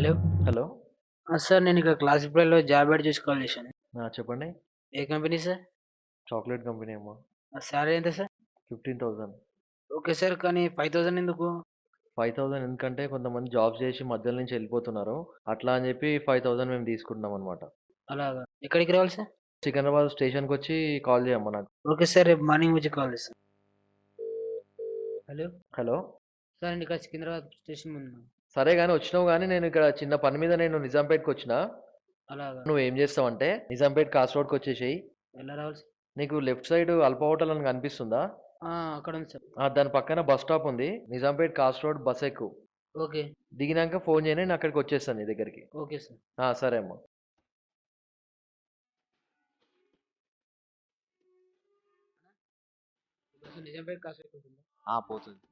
Hello. Hello. Sir నేను ఇక్కడ క్లాసిఫైడ్‌లో job add చూసి కాల్ చేశాను. చెప్పండి. ఏ కంపెనీ సార్? చాక్లేట్ కంపెనీ అమ్మా. సాలరీ ఎంత సార్? 15,000. Okay sir. కానీ 5,000 ఎందుకు? 5,000 ఎందుకంటే కొంతమంది జాబ్స్ చేసి మధ్యలో నుంచి వెళ్ళిపోతున్నారు. అట్లా అని చెప్పి 5,000 మేము తీసుకుంటున్నాం అనమాట. అలాగా. ఎక్కడికి రావాలి సార్? సికింద్రాబాద్ స్టేషన్‌కొచ్చి కాల్ చేయమ్మా నాకు. Okay sir. రేపు మార్నింగ్ వచ్చి కాల్ చేస్తాను. హలో. హలో. సార్ నేను ఇక్కడ సికింద్రాబాద్ స్టేషన్ ముందు ఉన్నాను. సరే గాని వచ్చినావు గానీ నేను ఇక్కడ చిన్న పని మీద నేను నిజాంపేట్‌కొచ్చినా. అలాగా. నువ్వేం చేస్తావంటే నిజాంపేట్ కాస్ రోడ్‌కొచ్చేసేయి. ఎలా రావాలి సార్? నీకు లెఫ్ట్ సైడ్ అల్ప హోటల్ అని కనిపిస్తుందా? అక్కడ ఉంది సార్. దాని పక్కన బస్ స్టాప్ ఉంది. నిజాంపేట్ కాస్ రోడ్ బస్ ఎక్కు. ఓకే. దిగినాక ఫోన్ చేయి నేను అక్కడికి వచ్చేస్తాను నీ దగ్గరికి. Okay sir. సరే అమ్మా. నిజాంపేట్ కాసేపు పోతుందా? పోతుంది.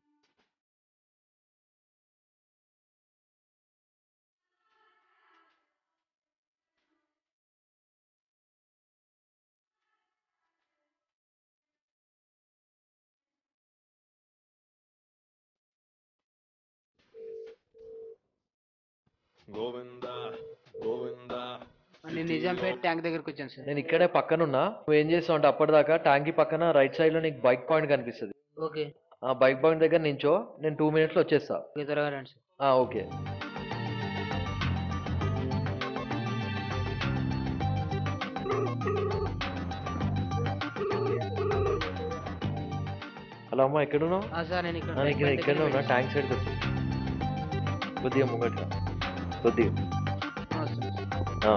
గోవిందా గోవిందా నేను నిజాంపేట్ ట్యాంక్ దగ్గరికి వచ్చాను సార్. నేను ఇక్కడే పక్కనున్నా. నువ్వేం చేస్తావు అంటే అప్పటిదాకా ట్యాంకీ పక్కన రైట్ సైడ్ లో నీకు బైక్ పాయింట్ కనిపిస్తుంది. ఓకే. ఆ బైక్ పాయింట్ దగ్గర నించో. నేను 2 minutes లో వచ్చేస్తా. ఓకే త్వరగా రండి సార్. ఓకే. హలో అమ్మా, ఎక్కడున్నావు? సార్ నేను ఇక్కడ ఇక్కడనే ఉన్నా. ట్యాంక్ సైడ్కి వచ్చి కొద్దిగా ముంగట్రా కొద్దిగా. ఆ.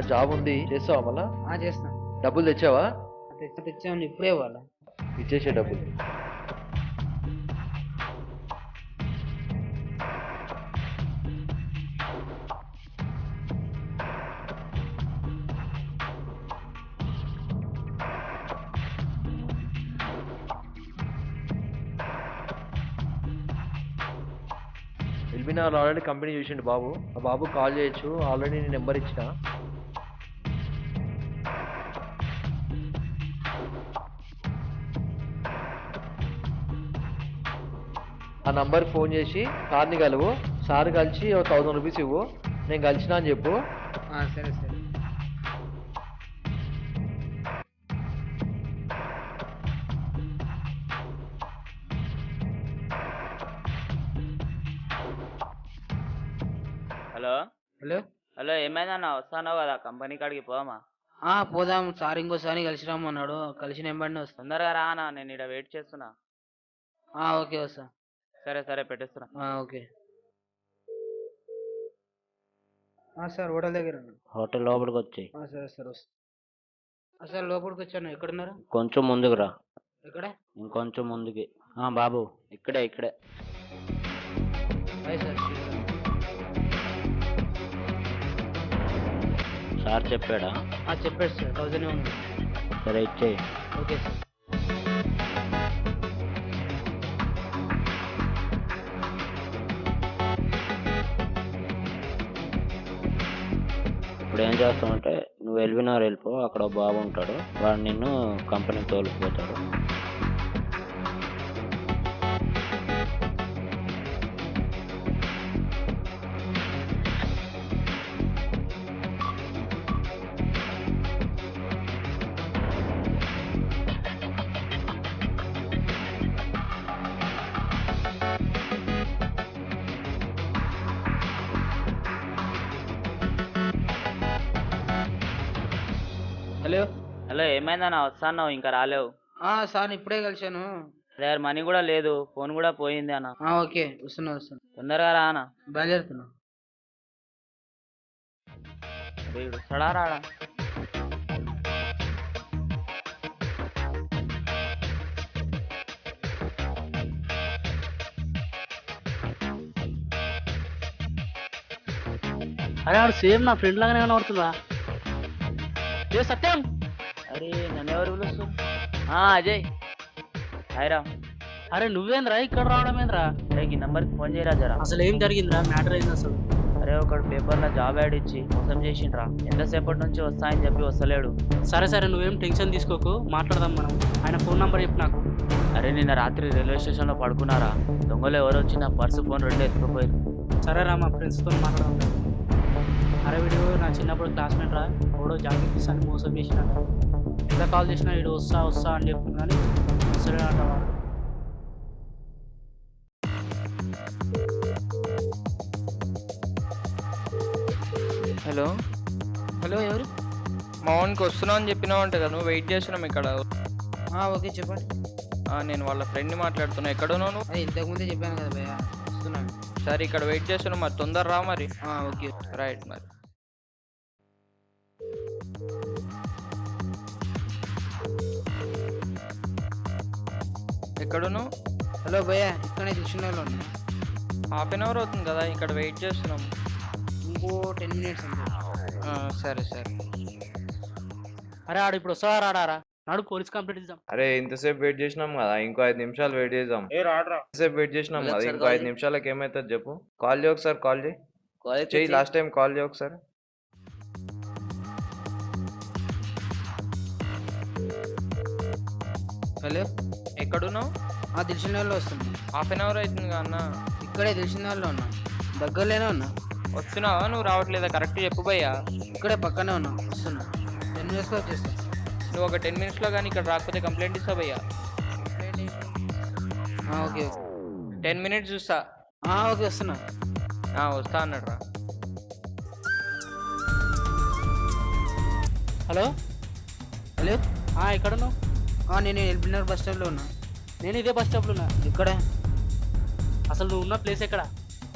జాబ్ ఉంది, చేస్తావా మళ్ళా? చేస్తాను. డబ్బులు తెచ్చావా? తెచ్చాను. ఇప్పుడే ఇవ్వాలా? ఇచ్చేసే డబ్బులు. ఎల్బినా ఆల్రెడీ కంపెనీ చూసిండు బాబు. ఆ బాబు కాల్ చేయొచ్చు. ఆల్రెడీ నేను నెంబర్ ఇచ్చిన. ఆ నంబర్ ఫోన్ చేసి సార్ని కలువు. సార్ కలిసి 1,000 రూపీస్ ఇవ్వు. నేను కలిసినా అని చెప్పు. సరే సరే. హలో. హలో. హలో, ఏమైందన్న? వస్తాన్నావు కదా కంపెనీ కాడికి పోదామా? పోదాం. సార్ ఇంకోసారి కలిసి రమ్మన్నాడు. కలిసి నెంబర్ని వస్తాను. తొందరగా రా అన్న, నేను ఇక్కడ వెయిట్ చేస్తున్నా. ఓకే వస్తా. సరే సరే పెట్టేస్తున్నా. ఓకే. సార్ హోటల్ దగ్గర హోటల్ లోపలికి వచ్చి సరే సార్ వస్తా. సార్ లోపలికి వచ్చాను. ఎక్కడున్నారు? కొంచెం ముందుకు రా. ఎక్కడ? ఇంకొంచెం ముందుకి. బాబు ఇక్కడే ఇక్కడే. సార్ సార్ చెప్పాడా? చెప్పాడు సార్. 1000 ఉంది. సరే ఇచ్చేయి. Okay sir. ఇప్పుడు ఏం చేస్తామంటే నువ్వు ఎల్బినార్ వెళ్ళిపో. అక్కడ బాబు ఉంటాడు, వాడు నిన్ను కంపెనీకి తోలుకుపోతాడు. హలో. హలో, ఏమైందన్న? వస్తాన్నావు ఇంకా రాలేవు? సార్ ఇప్పుడే కలిశాను. దగ్గర మనీ కూడా లేదు, ఫోన్ కూడా పోయింది అన్న. ఓకే వస్తున్నా. తొందరగా రా అన్న. బయలుదేరుతున్నా. వీడు వస్తాడా రాడా? అరే వాడు సేమ్ నా ఫ్రెండ్ లాగానే కనబడుతుందా? ఏ సత్యం! అరే నన్ను ఎవరు పిలుస్తారు? అజయ్. హాయ్ రా. అరే నువ్వేంద్రా ఇక్కడ రావడం ఏంద్రా? అరే ఈ నంబర్కి ఫోన్ చేయరా జరా. అసలు ఏం జరిగిందిరా? మ్యాటర్ అయింది అసలు? అరే ఒకడు పేపర్లో జాబ్ యాడ్ ఇచ్చి మోసం చేసిండ్రా. ఎంతసేపటి నుంచి వస్తాయని చెప్పి వస్తలేడు. సరే సరే నువ్వేం టెన్షన్ తీసుకోకు, మాట్లాడదాం మనం. ఆయన ఫోన్ నంబర్ చెప్పు నాకు. అరే నిన్న రాత్రి రైల్వే స్టేషన్లో పడుకున్నారా? దొంగలు ఎవరో వచ్చి నా పర్సు ఫోన్ రెండు ఎత్తుకుపోయారు. సరే రా, మా ఫ్రెండ్స్తో మాట్లాడదాం. అరే వీడు నా చిన్నప్పుడు క్లాస్మేట్ రా, ఎవడో జాకెట్ అని మోసం చేసినాడు. ఎంత కాల్ చేసినా వీడు వస్తా వస్తా అని చెప్తుంది కానీ సరే అంటవా. హలో హలో ఎవరు? మా వానికి వస్తున్నావు అని చెప్పినావు అంట కదా, నువ్వు వెయిట్ చేస్తున్నాం ఇక్కడ. ఓకే చెప్పండి. నేను వాళ్ళ ఫ్రెండ్ని మాట్లాడుతున్నా. ఎక్కడున్నావు నువ్వు? అదే ఇంతకుముందే చెప్పాను కదా భయ్య, వస్తున్నాను. సరే ఇక్కడ వెయిట్ చేస్తున్నావు, మరి తొందర రా మరి. ఓకే రైట్ మరి. ఎక్కడున్నావు? హలో భయ్య, ఇక్కడే దిల్షుక్నగర్లో ఉన్నా. హాఫ్ అన్ అవర్ అవుతుంది కదా, ఇక్కడ వెయిట్ చేస్తున్నాం. ఇంకో 10 minutes అంతే. సరే సరే. అరే ఆడు ఇప్పుడు వస్తావా రాడారా? నాడు పోలీస్ కంప్లైంట్ ఇద్దాం. అరే ఇంతసేపు వెయిట్ చేసినాం కదా, ఇంకో 5 నిమిషాలు వెయిట్ చేద్దాం. ఇంతసేపు వెయిట్ చేసినాం కదా, ఇంకో 5 నిమిషాలకి ఏమవుతుంది చెప్పు. కాల్ చేయి ఒకసారి, కాల్ చేయి. లాస్ట్ టైం కాల్ చేయి ఒకసారి. హలో, ఎక్కడున్నావు? దిల్షుక్నగర్లో వస్తున్నా. హాఫ్ అన్ అవర్ అవుతుంది కదా అన్న. ఇక్కడే దిల్షుక్నగర్లో ఉన్నా, దగ్గరలోనే ఉన్నా. వస్తున్నావా? నువ్వు రావట్లేదా? కరెక్ట్ చెప్పు భయ్యా. ఇక్కడే పక్కనే ఉన్నా, వస్తున్నా. 10 minutesలో వచ్చేస్తా. నువ్వు ఒక 10 minutesలో కానీ ఇక్కడ రాకపోతే కంప్లైంట్ ఇస్తావు భయ్యా. ఓకే 10 minutes చూస్తా. ఓకే వస్తున్నా. వస్తా అన్నాడు రా. హలో హలో, ఎక్కడున్నావు? నేను ఎల్బీనగర్ బస్ స్టాండ్లో ఉన్నా. నేను ఇదే బస్ స్టాప్లో ఉన్నా. ఇక్కడ అసలు నువ్వు ఉన్న ప్లేస్ ఎక్కడ?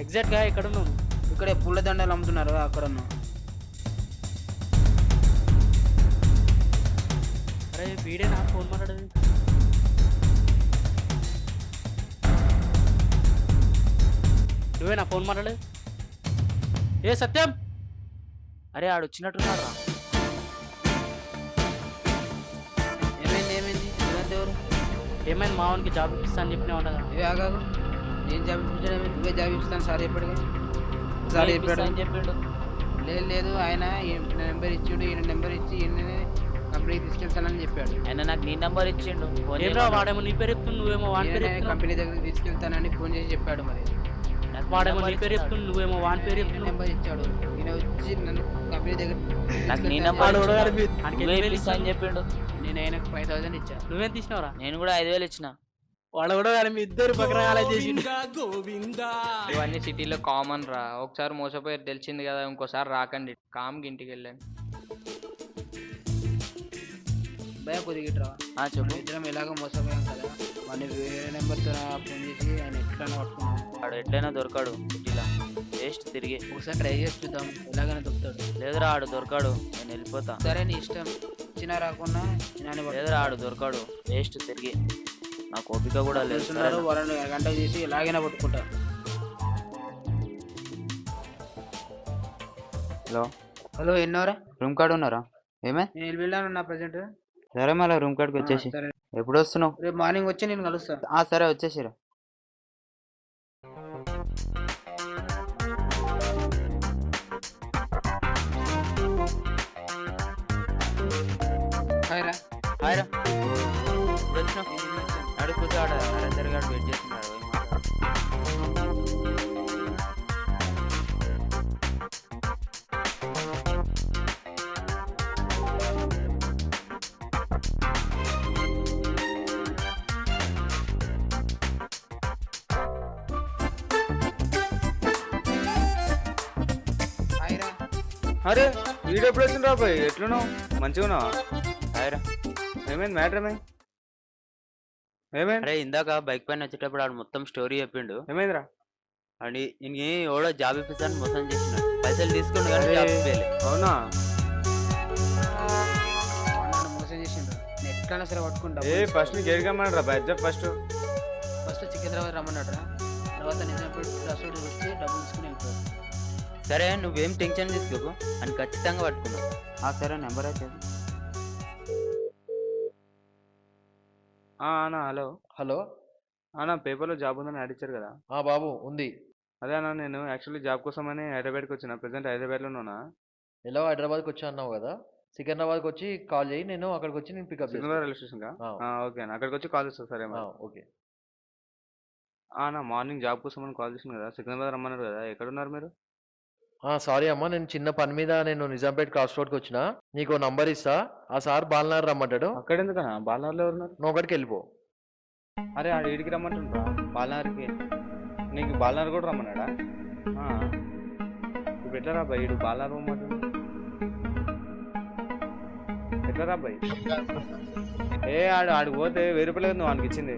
ఎగ్జాక్ట్గా ఎక్కడున్నావు? ఇక్కడే పూల దండలు అమ్ముతున్నారు, అక్కడ ఉన్నా. అరే వీడే నా ఫోన్ మాట్లాడేది. నువ్వే నా ఫోన్ మాట్లాడేది? ఏ సత్యం, అరే ఆడు వచ్చినట్టున్నాడు రా. ఏమైంది ఎవరు? ఏమైంది? మావానికి జాబ్ ఇప్పిస్తా అని చెప్పినా ఉండగా. ఇవే ఆగాగు. నేను జాబ్ ఇప్పించడం ఏంటి? నువ్వే జాబ్ ఇప్పిస్తాను సార్ చెప్పాడు. సార్ చెప్పాడు అని చెప్పిండు. లేదు ఆయన నెంబర్ ఇచ్చిండు, ఈయన నెంబర్ ఇచ్చి ఈయననే కంపెనీకి తీసుకెళ్తానని చెప్పాడు. ఆయన నాకు నీ నెంబర్ ఇచ్చిండు. ఫోన్ ఏమరా వాడేమో నీ పేరు చెప్తుంది, నువ్వేమో వాని పేరు చెప్తున్నావు. కంపెనీ దగ్గరికి తీసుకెళ్తానని ఫోన్ చేసి చెప్పాడు. మరి వాడేమో నీ పేరు చెప్తుంది, నువ్వేమో వాని పేరు చెప్తున్నావు. నెంబర్ ఇచ్చాడు, ఈయన వచ్చి నన్ను కంపెనీ దగ్గర నాకు నీ తీసుకెళ్తానని నెంబర్ వాడికి నువ్వే ఎన్ని వేలు ఇస్తా అని చెప్పిండు. నేను ఆయనకు 5,000 ఇచ్చా. నువ్వేం తీసినావురా? నేను కూడా 5,000 ఇచ్చిన. వాడు కూడా మీ ఇద్దరు పక్కన చేసిండు. ఇవన్నీ సిటీలో కామన్ రా. ఒకసారి మోసపోయారు తెలిసింది కదా, ఇంకోసారి రాకండి. కామ్కి ఇంటికి వెళ్ళండి. భయ కొద్దిగా ఇట్రా. చెప్పు. ఇద్దరం ఎలాగో మోసపోయాం కదా, వాడిని వేరే నెంబర్తో ఫోన్ చేసి ఆయన ఎట్లా పట్టుకున్నాం. వాడు ఎట్లయినా దొరకాడు సిటీలో. వేస్ట్ తిరిగి. ఒకసారి ట్రై చేసి చూద్దాం, ఎలాగైనా దొరుకుతాడు. లేదురా ఆడు దొరకాడు, నేను వెళ్ళిపోతా. సరే నీ ఇష్టం, ఇచ్చినా రాకున్నా లేదురా ఆడు దొరకాడు, వేస్ట్ తిరిగి. నాకు ఓపిక కూడా లేదు. తెలుసున్నారు, వాళ్ళని గంట చేసి ఎలాగైనా పట్టుకుంటా. హలో ఎన్నోరా? రూమ్ కార్డ్ ఉన్నారా? ఏమే? నేను వెళ్ళాను నా ప్రజెంట్. సరే మళ్ళీ రూమ్ కార్డ్కి వచ్చేసి. సరే, ఎప్పుడు వస్తున్నావు? రేపు మార్నింగ్ వచ్చి నేను కలుస్తా. సరే వచ్చేసిరా. హాయ్ రా. హాయ్ రా. ఇప్పుడు వచ్చినావు? అడుగు కూర్చో. ఆడ నరేందర్ గారు వెయిట్ చేస్తున్నాడు. హాయ్ రా. అరే వీడియో ఎప్పుడు వచ్చింది రాబాయ్? ఎట్లున్నావు? మంచిగా ఉన్నావా? హాయ్ రా. ఏమైంది? మ్యాటర్ ఏమైంది? అరే ఇందాక బైక్ పైన వచ్చేటప్పుడు ఆడు మొత్తం స్టోరీ చెప్పిండు. ఏమైందిరా? అని ఈయనకి ఎవడో జాబ్ ఇప్పిస్తాను మోసం చేసినాడు. పైసలు తీసుకుండు కానీ జాబ్ ఇప్పలే. అవునా? నన్ను మోసం చేసిండ్రు. నేను ఎట్లైనా సరే పట్టుకుంటా. ఫస్ట్ నీకు ఏడికమ్మన్నాడు రా బడ్జెట్? ఫస్ట్ సికింద్రాబాద్ రమ్మన్నాడు రా. తర్వాత నిజాంపేట రసోడు వచ్చి డబ్బులు తీసుకుని వెళ్ళిపోయాడు. సరే నువ్వేం టెన్షన్ తీసుకోకు, అని ఖచ్చితంగా పట్టుకున్నావు. సరే నెంబర్ అయితే. అన్నా హలో. హలో అన్న పేపర్లో జాబ్ ఉందని యాడ్ ఇచ్చారు కదా? బాబు ఉంది. అదే అన్న, నేను యాక్చువల్లీ జాబ్ కోసమని హైదరాబాద్కి వచ్చిన. ప్రెసెంట్ హైదరాబాద్లోనే ఉన్నా. ఎలా హైదరాబాద్కి వచ్చా అన్నావు కదా? సికింద్రాబాద్కి వచ్చి కాల్ చేయి, నేను అక్కడికి వచ్చి నేను pickup Secunderabad railway station okay అన్న, అక్కడికి వచ్చి కాల్ చేస్తా సరే మరి. ఓకే. అన్న మార్నింగ్ జాబ్ కోసం అని కాల్ చేసిన కదా, సికింద్రాబాద్ రమ్మన్నారు కదా, ఎక్కడ ఉన్నారు మీరు? సారీ అమ్మా, నేను చిన్న పని మీద నేను నిజాంపేట్ క్రాస్ రోడ్కి వచ్చిన. నీకు నంబర్ ఇస్తా, ఆ సార్ బాలనగర్ రమ్మంటాడు. అక్కడ ఎందుకన్నా, బాలనగర్లో ఎవరున్నారు? నువ్వు ఒకటికి వెళ్ళిపో. అరే ఆడ ఈడికి రమ్మంటుండ్రా బాలనగర్కి, నీకు బాలనగర్ కూడా రమ్మన్నాడా? ఇప్పుడు ఎట్లా రాబాయి, ఈడు బాలనగర్ రమ్మంటుండు, ఎట్లా రాబాయి? ఆడికి పోతే 1000 రూపాయలు నువ్వు వానికి ఇచ్చింది.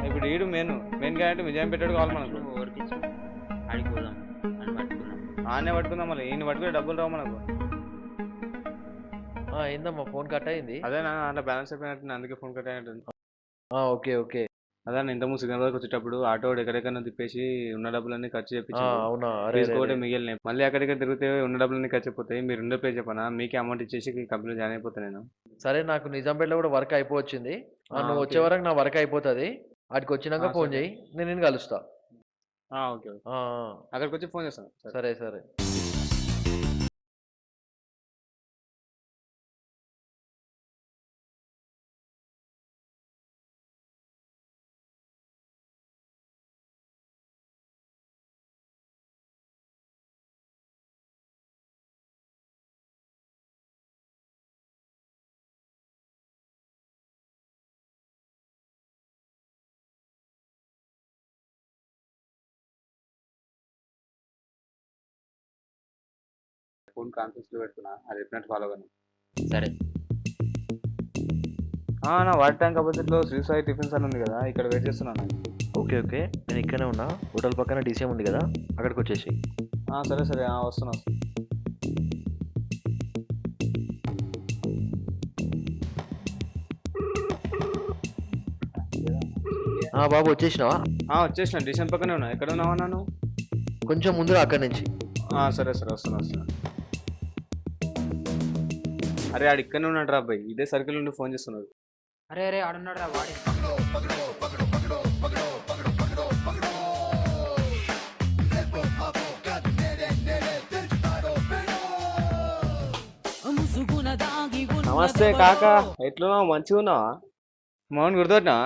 ఇప్పుడు ఈడు మెయిన్ క్యాండిడేట్ విజయం పెట్టాడు కావాలి మనకు. ఆడికి పోదాం అని పట్టుకున్నాం. ఆనే పట్టుకుందాం, మళ్ళీ ఈయన పట్టుకుని డబ్బులు రావు మనకు. ఏందమ్మా ఫోన్ కట్ అయింది? అదేనా అట్లా బ్యాలెన్స్ అయిపోయినట్టు, అందుకే ఫోన్ కట్ అయినట్టుంది. Okay okay. అదే ఇంతకుముందు సికింద్రాబాద్కి వచ్చేటప్పుడు ఆటో ఎక్కడెక్కడ తిప్పేసి ఉన్న డబ్బులన్నీ ఖర్చు చెప్పించి అవునా? తీసుకోవడం మిగిలినాయి. మళ్ళీ అక్కడిక్కడ తిరిగితే ఉన్న డబ్బులన్నీ ఖర్చు అయిపోతాయి. మీరు 2 పే చెప్పనా, మీకే అమౌంట్ ఇచ్చేసి కంపెనీలో జాయిన్ అయిపోతాను నేను. సరే, నాకు నిజాంపేటలో కూడా వర్క్ అయిపోవచ్చింది. నువ్వు వచ్చే వరకు నా వర్క్ అయిపోతుంది. అక్కడికి వచ్చినాక ఫోన్ చేయి, నేను నిన్ను కలుస్తా. ఓకే అక్కడికి వచ్చి ఫోన్ చేస్తాను. సరే సరే. ఫోన్ కాన్ఫరెన్స్ లో పెట్టుకున్నా, అది చెప్పినట్టు ఫాలో కానీ. సరే. నా వాటర్ ట్యాంక్ ఆపోజిట్ లో శ్రీ సాయి టిఫిన్స్ అని ఉంది కదా, ఇక్కడ వెయిట్ చేస్తున్నాను. ఓకే ఓకే, నేను ఇక్కడనే ఉన్నా. హోటల్ పక్కన డీసీఎం ఉంది కదా, అక్కడికి వచ్చేసి. సరే సరే వస్తున్నా. బాబు వచ్చేసినావా? వచ్చేసిన, డీసీఎం పక్కనే ఉన్నా. ఎక్కడ ఉన్నావా నన్ను? కొంచెం ముందుగా అక్కడి నుంచి. సరే సరే వస్తున్నా. అరే ఆడు ఇక్కడనే ఉన్నాడు రా అబ్బాయి, ఇదే సర్కిల్ నుండి ఫోన్ చేస్తున్నాడు. అరే అరే ఆడున్నాడు రా వాడి. నమస్తే కాకా, ఎట్లున్నావు? మంచిగా ఉన్నావా? మౌన్ గుర్తొచ్చినా?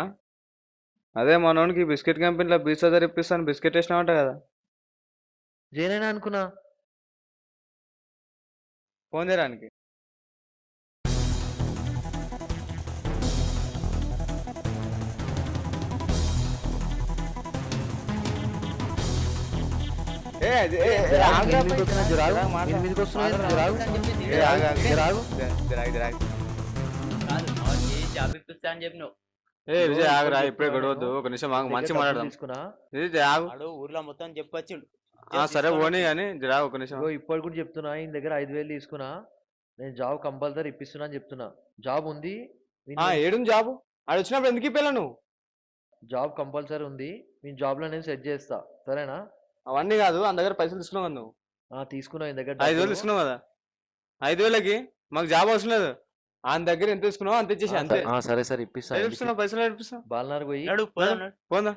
అదే మనోనికి బిస్కెట్ కంపెనీలో 20,000 ఇప్పిస్తాను, బిస్కెట్ వేసినావంట కదా. జేనేనా అనుకున్నా. ఫోన్ చేయడానికి జాబ్ ఇప్పిస్తా అని చెప్పి నువ్వు విజయ్ ఆగరా, ఇప్పుడే గొడవద్దు, ఒక నిమిషం మంచి మాట్లాడదాం. ఊర్లో మొత్తం చెప్పొచ్చిండు. సరే పోనీ కానీ జరా ఒక నిమిషం. ఇప్పుడు కూడా చెప్తున్నా, ఈయన దగ్గర 5,000 తీసుకున్నా. నేను జాబ్ కంపల్సరీ ఇప్పిస్తున్నా అని చెప్తున్నా. జాబ్ ఉంది. ఏడుంది జాబ్? ఆడు వచ్చినప్పుడు ఎందుకు ఇప్పేలా నువ్వు? జాబ్ కంపల్సరీ ఉంది, నేను జాబ్ లో నేను సెట్ చేస్తా, సరేనా? అవన్నీ కాదు, నా దగ్గర పైసలు తీసుకున్నావు కదా నువ్వు. తీసుకున్నావు, ఈయన దగ్గర 5,000 తీసుకున్నావు కదా. 5,000కి మాకు జాబ్ అవసరం లేదు. ఆయన దగ్గర ఎంత తీసుకున్నావు అంత ఇచ్చేసి అంతే. సరే సరే ఇప్పిస్తా. పైసలు ఇప్పిస్తా. బాలనార్ పోయి పోందా.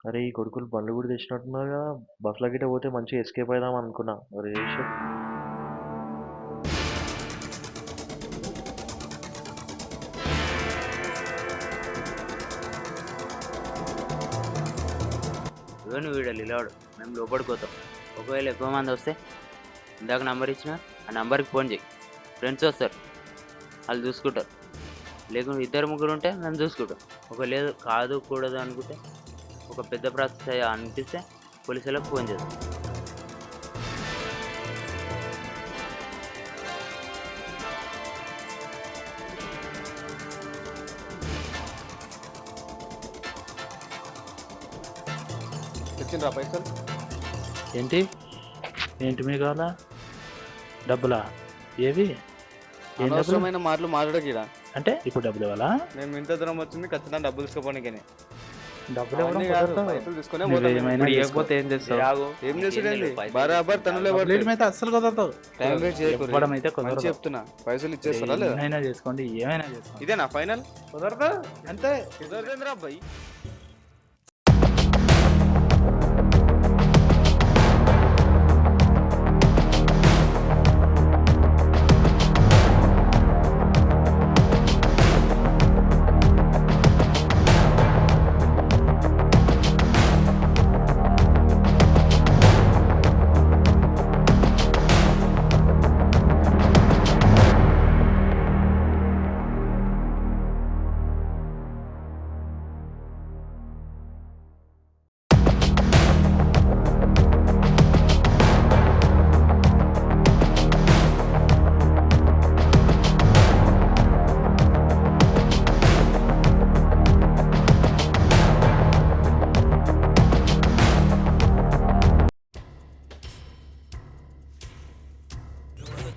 అరే ఈ కొడుకులు బండ్లు కూడా తెచ్చినట్టున్నారు కదా, బస్సులో గిట్ట పోతే మంచిగా ఎస్కేప్ అయిదాం అనుకున్నా. మరి నువ్వు వీడు నిలవాడు, మేము లోపడిపోతాం. ఒకవేళ ఎక్కువ మంది వస్తే ఇందాక నంబర్ ఇచ్చిన ఆ నంబర్కి ఫోన్ చేయి. ఫ్రెండ్స్ వస్తారు, వాళ్ళు చూసుకుంటారు. లేకుంటే 2-3 ఉంటే మేము చూసుకుంటాం. ఒక లేదు కాదు కూడదు అనుకుంటే, ఒక పెద్ద ప్రాసెస్ అనిపిస్తే పోలీసులకు ఫోన్ చేస్తాం. తెచ్చిండ్రా పైసలు? ఏంటి మీ కావాలా? డబ్బులా? ఏవి? అనవసరమైన మాటలు మాట్లాడకీడా. అంటే ఇప్పుడు డబ్బులు ఇవ్వాలా? మేము ఇంత దూరం వచ్చింది ఖచ్చితంగా డబ్బులు తీసుకోపోనికనే. డబ్బులు పైసలు తీసుకునే ఏం చేస్తావు? ఏం చేసాడండి? బరాబర్ తనులే అస్సలు కుదరదు. టైం వేస్ట్ చేయకూడదు. కుదరదు. చెప్తున్నా, పైసలు ఇచ్చేస్తారా లేదా? ఏమైనా చేసుకోండి, ఏమైనా చేసుకోండి. ఇదేనా ఫైనల్? కుదరదు అంతే. కుదరదేంద్రా అబ్బాయి.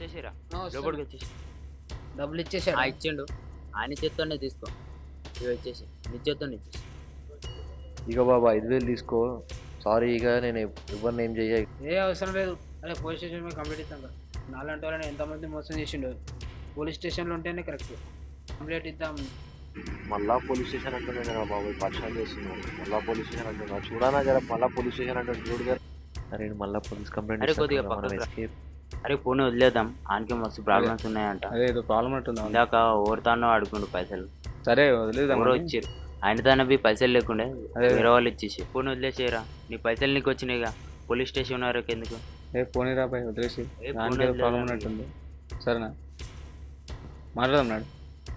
వచ్చేసిరా వస్తున్నా. లోపలికి వచ్చేసి డబ్బులు ఇచ్చేసాడు ఇచ్చిండు ఆయన చేత్తోనే తీసుకో ఇవి వచ్చేసి నీ చేత్తోనే ఇచ్చేసి ఇక బాబా 5,000 తీసుకో. సారీ, ఇక నేను ఎవరిని ఏం చెయ్య. ఏ అవసరం లేదు. అదే పోలీస్ స్టేషన్ మీద కంప్లీట్ ఇస్తాం కదా. నాలాంటి వాళ్ళని ఎంతమంది మోసం చేసిండు. పోలీస్ స్టేషన్లో ఉంటేనే కరెక్ట్. కంప్లీట్ ఇద్దాం. మళ్ళా పోలీస్ స్టేషన్ అంటున్నా కదా బాబు, పరిచయం చేస్తున్నాను. మళ్ళా పోలీస్ స్టేషన్ అంటున్నా, చూడనా జర. మళ్ళా పోలీస్ స్టేషన్ అంటే చూడు కదా. అరే మళ్ళా పోలీస్ కంప్లైంట్ అరే కొద్దిగా పక్కకు రా. అరే ఫోన్ వదిలేద్దాం ఆయనకి మస్తు ప్రాబ్లమ్స్ ఉన్నాయంట. అదే ఏదో ప్రాబ్లం అంటుందా? ఇందాక ఓవర్తానో అడుగుండు పైసలు సరే వదిలేదాం. ఎవరో ఇచ్చారు ఆయన తనవి పైసలు లేకుండే అదే. వేరే వాళ్ళు ఇచ్చేసి ఫోన్ వదిలేసేయరా. నీ పైసలు నీకు వచ్చినాయిగా పోలీస్ స్టేషన్ వరకు ఎందుకు ఏ ఫోన్ రాబాయ్ వదిలేసి, ఏ దానికి ఫోన్ ఏదో ప్రాబ్లం వదిలేదా? ఉన్నట్టుంది. సరేనా మాట్లాడదాం నాడు.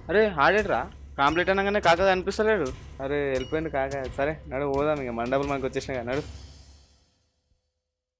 అరే ఆడేట్రా కంప్లీట్ అనగానే కాక అనిపిస్తలేడు. అరే వెళ్ళిపోయింది కాక. సరే నడు పోదాం, ఇక మండపం మనకు వచ్చేసినా నడు.